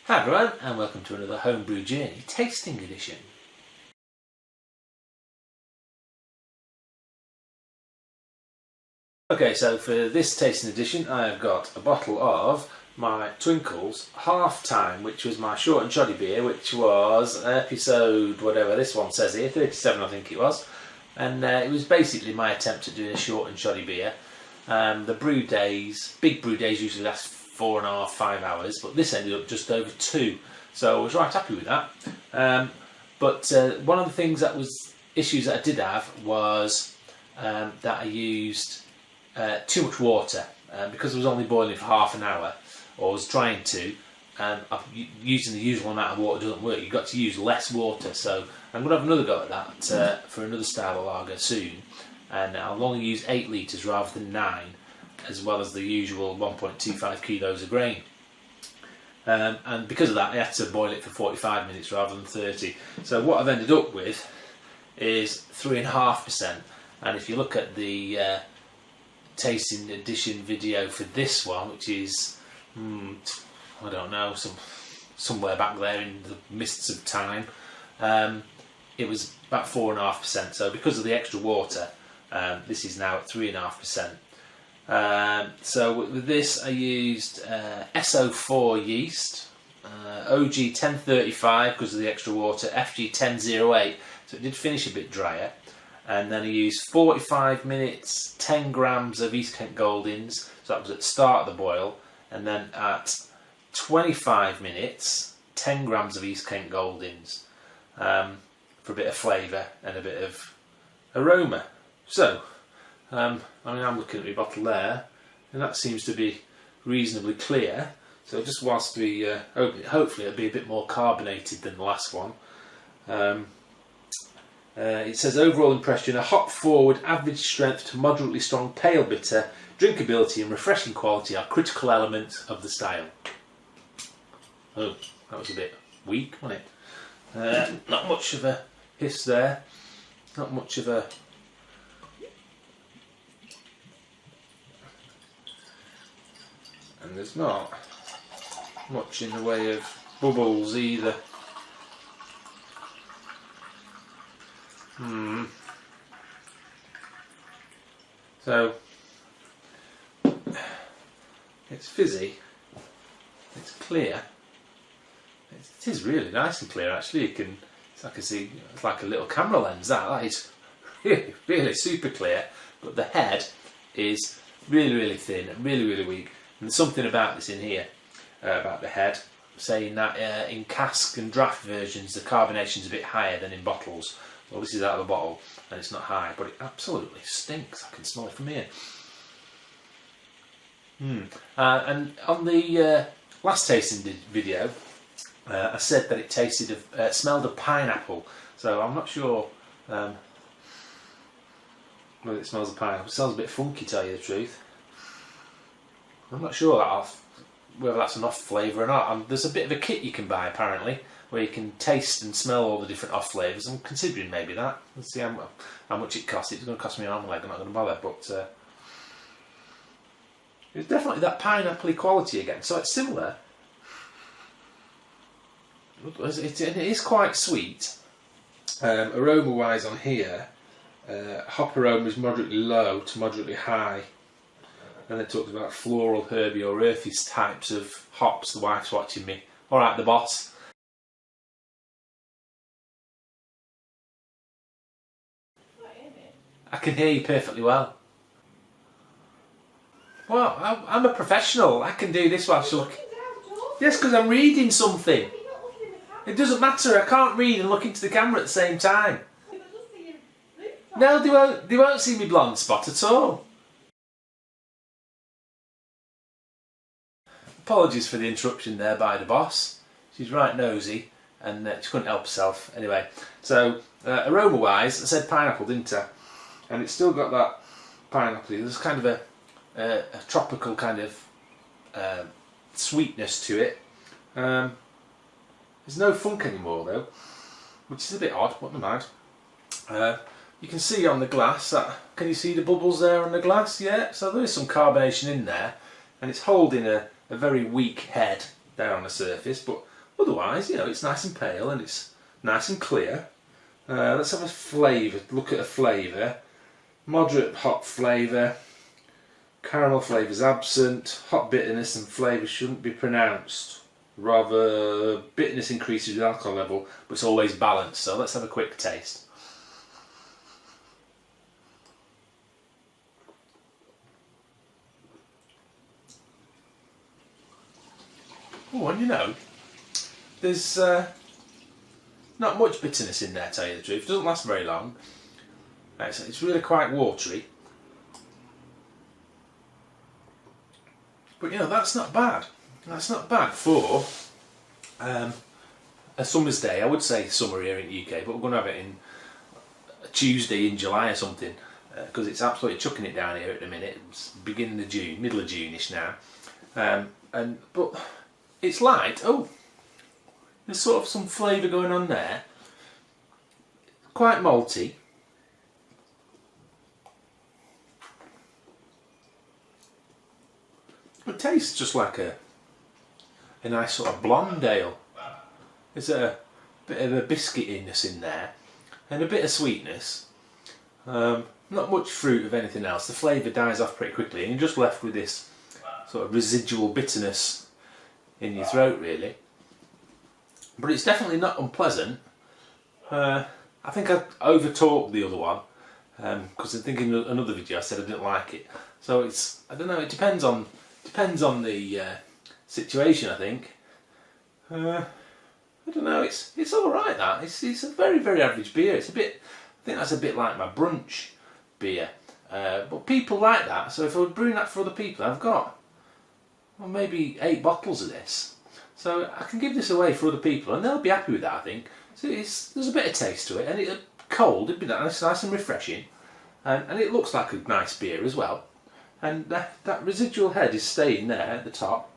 Hi everyone, and welcome to another Homebrew Journey Tasting Edition. Okay, so for this tasting edition I have got a bottle of my Twinkles Half Time, which was my short and shoddy beer, which was episode whatever this one says here, 37 I think it was. And it was basically my attempt at doing a short and shoddy beer. The brew days, big brew days usually last 4.5, 5 hours, but this ended up just over 2, so I was right happy with that. But one of the things that was issues that I did have was that I used too much water because I was only boiling for half an hour, or was trying to. Using the usual amount of water doesn't work. You've got to use less water, so I'm going to have another go at that for another style of lager soon, and I'll only use 8 litres rather than 9. As well as the usual 1.25 kilos of grain. And because of that I had to boil it for 45 minutes rather than 30. So what I've ended up with is 3.5%, and if you look at the tasting edition video for this one, which is, I don't know, somewhere back there in the mists of time, it was about 4.5%, so because of the extra water this is now at 3.5%. So with this I used SO4 yeast, OG 1035 because of the extra water, FG 1008, so it did finish a bit drier, and then I used 45 minutes 10 grams of East Kent Goldings, so that was at the start of the boil, and then at 25 minutes 10 grams of East Kent Goldings for a bit of flavour and a bit of aroma. So I mean, I'm looking at my bottle there, and that seems to be reasonably clear. So just whilst we, hopefully it'll be a bit more carbonated than the last one. It says overall impression: a hop forward, average strength to moderately strong pale bitter. Drinkability and refreshing quality are critical elements of the style. Oh, that was a bit weak, wasn't it? Not much of a hiss there. Not much of a... And there's not much in the way of bubbles either. So it's fizzy, it's clear, it is really nice and clear actually. It's like a little camera lens, that is really, really super clear, but the head is really, really thin and really, really weak. And there's something about this in here, about the head, saying that in cask and draft versions the carbonation is a bit higher than in bottles. Well, this is out of a bottle and it's not high, but it absolutely stinks. I can smell it from here. And on the last tasting video, I said that it tasted of, smelled of pineapple. So I'm not sure whether it smells of pineapple. It smells a bit funky, to tell you the truth. I'm not sure whether that's enough flavour or not. There's a bit of a kit you can buy apparently, where you can taste and smell all the different off flavours. I'm considering maybe that. Let's see how much it costs. It's going to cost me an arm and leg, I'm not going to bother, but it's definitely that pineapple-y quality again. So it's similar. It is quite sweet. Aroma-wise on here, hop aroma is moderately low to moderately high. And it talks about floral, herby or earthy types of hops. The wife's watching me. Alright, the boss. I can hear you perfectly well. Well, I'm a professional. I can do this whilst you look. Yes, because I'm reading something. It doesn't matter. I can't read and look into the camera at the same time. No, they won't see me blonde spot at all. Apologies for the interruption there by the boss. She's right nosy and she couldn't help herself. Anyway, so aroma wise, I said pineapple, didn't I? And it's still got that pineapple. There's kind of a tropical kind of sweetness to it. There's no funk anymore though, which is a bit odd, but never mind. You can see on the glass, can you see the bubbles there on the glass? Yeah, so there is some carbonation in there, and it's holding a very weak head there on the surface, but otherwise, you know, it's nice and pale and it's nice and clear. Let's have a flavour. Look at a flavour. Moderate hop flavour. Caramel flavour's absent. Hot bitterness and flavour shouldn't be pronounced. Rather, bitterness increases with alcohol level, but it's always balanced. So let's have a quick taste. Oh, and you know, there's not much bitterness in there, to tell you the truth. It doesn't last very long. It's really quite watery. But you know, that's not bad. That's not bad for a summer's day. I would say summer here in the UK, but we're going to have it in a Tuesday in July or something, because it's absolutely chucking it down here at the minute. It's beginning of June, middle of June-ish now. But it's light. Oh, there's sort of some flavour going on there. Quite malty. It tastes just like a nice sort of blonde ale. There's a bit of a biscuitiness in there and a bit of sweetness. Not much fruit of anything else. The flavour dies off pretty quickly and you're just left with this sort of residual bitterness in your throat, really. But it's definitely not unpleasant. I think I over-talked the other one because I think in another video I said I didn't like it. So it's, I don't know, it depends on the situation, I think. I don't know, it's alright that. It's a very, very average beer. It's a bit, I think that's a bit like my brunch beer. But people like that, so if I were brewing that for other people, I've got, well, maybe 8 bottles of this. So I can give this away for other people and they'll be happy with that, I think. So there's a bit of taste to it, and it's cold, it'd be nice and refreshing. And it looks like a nice beer as well. And that residual head is staying there at the top.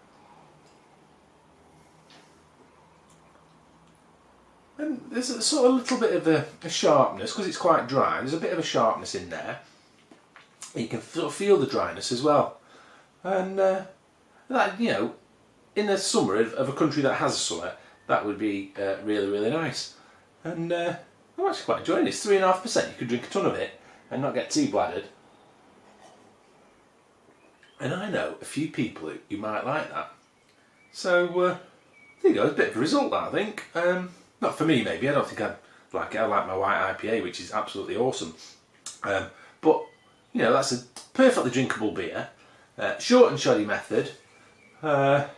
And there's a sort of little bit of a sharpness, because it's quite dry, there's a bit of a sharpness in there. You can sort of feel the dryness as well. And that, you know, in the summer of a country that has a summer, that would be really, really nice. And I'm actually quite enjoying it. It's 3.5%. You could drink a ton of it and not get too bladdered. And I know a few people who might like that. So there you go. It's a bit of a result, that, I think. Not for me, maybe. I don't think I'd like it. I like my white IPA, which is absolutely awesome. But you know, that's a perfectly drinkable beer. Short and shoddy method. Are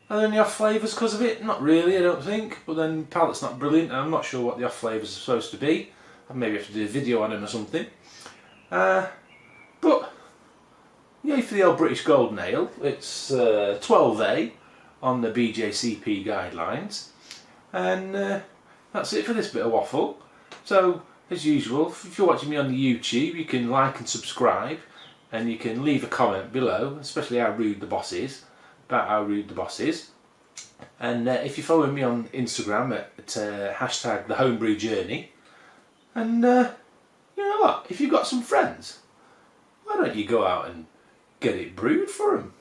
there any off flavours because of it? Not really, I don't think. But then palate's not brilliant, and I'm not sure what the off flavours are supposed to be. I maybe have to do a video on them or something. But yay for the old British Golden Ale. It's 12A on the BJCP guidelines. And that's it for this bit of waffle. So, as usual, if you're watching me on the YouTube, you can like and subscribe. And you can leave a comment below, especially how rude the boss is. About how rude the boss is. And if you're following me on Instagram at hashtag the Homebrew Journey, and you know what, if you've got some friends, why don't you go out and get it brewed for them?